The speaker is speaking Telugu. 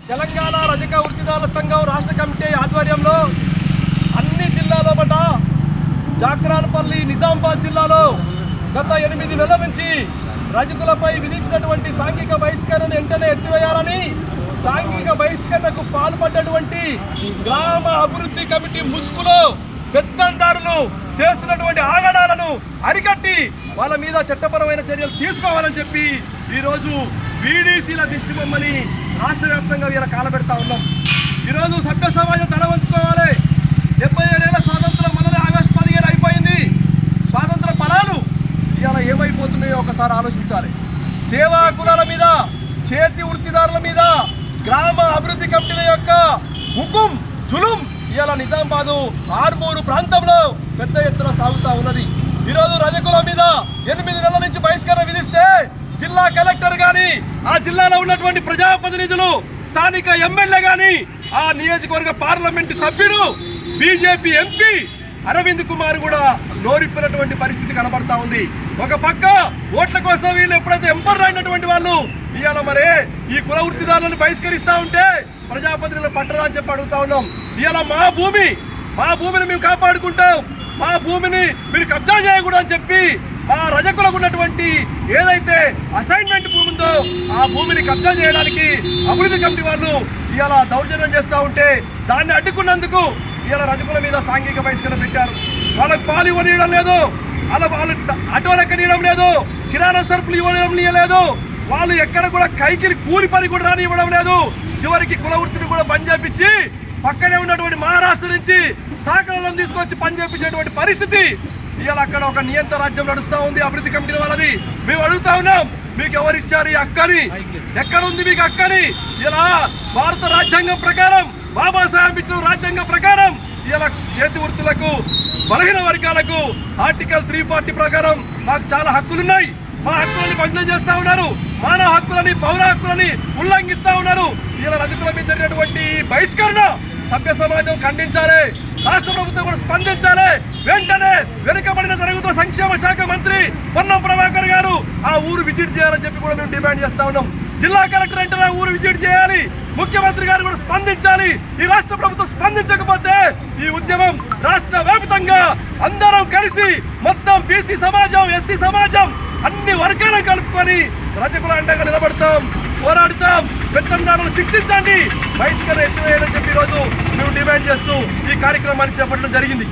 తెలంగాణ రజక వృత్తిదారుల సంఘం రాష్ట్ర కమిటీ ఆధ్వర్యంలో అన్ని జిల్లాలో పట జాక్రాన్పల్లి నిజామాబాద్ జిల్లాలో గత 8 నెలల నుంచి రజకులపై విధించినటువంటి సాంఘిక బహిష్కరణను వెంటనే ఎత్తివేయాలని సాంఘిక బహిష్కరణకు పాల్పడ్డటువంటి గ్రామ అభివృద్ధి కమిటీ ముసుగులో పెత్తందారులు చేస్తున్నటువంటి ఆగడాలను అరికట్టి వాళ్ళ మీద చట్టపరమైన చర్యలు తీసుకోవాలని చెప్పి ఈరోజు బీడీసీల దిష్టి బొమ్మని రాష్ట్ర వ్యాప్తంగా వీళ్ళ కాలబెడతా ఉన్నాం. ఈరోజు సభ్య సమాజం తల వంచుకోవాలి. 77 ఏళ్ల స్వాతంత్రం మననే ఆగస్టు 15 అయిపోయింది. స్వాతంత్ర ఫలాలు ఇవాళ ఏమైపోతున్నాయో ఒకసారి ఆలోచించాలి. సేవా కులాల మీద, చేతి వృత్తిదారుల మీద గ్రామ అభివృద్ధి కమిటీల యొక్క హుకుం జులుం ఇవాళ నిజామాబాదు ఆర్మూరు ప్రాంతంలో పెద్ద ఎత్తున సాగుతూ ఉన్నది. ఈరోజు రజకుల మీద 8 నెలల నుంచి బహిష్కరణ విధిస్తే జిల్లా కలెక్టర్ కానీ, ఆ జిల్లాలో ఉన్నటువంటి ప్రజాప్రతినిధులు, స్థానిక ఎమ్మెల్యే కానీ, ఆ నియోజకవర్గ పార్లమెంటు సభ్యుడు, బీజేపీ ఎంపీ అరవింద్ కుమార్ కూడా నోరిప్పినటువంటి పరిస్థితి కనబడతా ఉంది. ఒక పక్క ఓట్ల కోసం వీళ్ళు ఎప్పుడైతే ఎంపర్ అయినటువంటి వాళ్ళు ఇవాళ మరే ఈ కుల వృత్తిదారులను బహిష్కరిస్తూ ఉంటే ప్రజాప్రతినిధులు పట్టరా అని చెప్పి అడుగుతా ఉన్నాం. ఇవాళ మా భూమిని మేము కాపాడుకుంటాం, మా భూమిని మీరు కబ్జా చేయకూడదు అని చెప్పి ఆ రజకులకు ఉన్నటువంటి ఏదైతే అసైన్మెంట్ భూమి ఉందో ఆ భూమిని కబ్జా చేయడానికి అభివృద్ధి కమిటీ వాళ్ళు ఇవాళ దౌర్జన్యం చేస్తూ ఉంటే దాన్ని అడ్డుకున్నందుకు ఇవాళ రజకుల మీద సాంఘిక బహిష్కరణ పెట్టారు. వాళ్ళకు పాలు ఇవ్వనీయడం లేదు, వాళ్ళు ఆటోలు ఎక్కనీయడం లేదు, కిరాణా సరుకులు ఇవ్వడం లేదు, వాళ్ళు ఎక్కడ కూడా కైకిరి కూలి పని కూడా రానివ్వడం లేదు. చివరికి కుల వృత్తిని కూడా బంద్ చేపించి పక్కనే ఉన్నటువంటి మహారాష్ట్ర నుంచి సహకారాలను తీసుకొచ్చి పని చేపించేటువంటి పరిస్థితి ఇవాళ అక్కడ ఒక నియంత్ర రాజ్యం నడుస్తూ ఉంది అభివృద్ధి కమిటీ వాళ్ళది. మేము అడుగుతా ఉన్నాం, మీకు ఎవరిచ్చారు ఈ హక్కని? ఎక్కడుంది మీకు హక్కని? ఇలా భారత రాజ్యాంగం ప్రకారం, బాబాసాహెబ్ ఇచ్చిన రాజ్యాంగం ప్రకారం ఇలా చేతి వృత్తులకు, బలహీన వర్గాలకు ఆర్టికల్ 340 ప్రకారం మాకు చాలా హక్కులున్నాయి. మా హక్కులని భంగం చేస్తా ఉన్నారు, మానవ హక్కులని, పౌర హక్కులని ఉల్లంఘిస్తా ఉన్నారు. ఇలా రజకుల మీద జరిగినటువంటి బహిష్కరణ సభ్య సమాజం ఖండించాలి, రాష్ట్ర ప్రభుత్వం కూడా స్పందించాలి. వెంటనే వెనుకబడిన తరగతుల సంక్షేమ శాఖ మంత్రి పొన్నం ప్రభాకర్ గారు ఆ ఊరు విజిట్ చేయాలని చెప్పి కూడా మేము డిమాండ్ చేస్తా ఉన్నాం. జిల్లా కలెక్టర్ అంటే ఆ ఊరు విజిట్ చేయాలి, ముఖ్యమంత్రి గారు కూడా స్పందించాలి. ఈ రాష్ట్ర ప్రభుత్వం స్పందించకపోతే ఈ ఉద్యమం రాష్ట్ర వ్యాప్తంగా అందరం కలిసి మొత్తం బీసీ సమాజం, ఎస్సీ సమాజం అన్ని వర్గాలను కలుపుకొని రజకుల అండగా నిలబడతాం, పోరాడుతాం. పెత్తందారులను శిక్షించండి, బహిష్కరణ ఎత్తివేయాలని చెప్పి ఈరోజు మేము డిమాండ్ చేస్తూ ఈ కార్యక్రమాన్ని చేపట్టడం జరిగింది.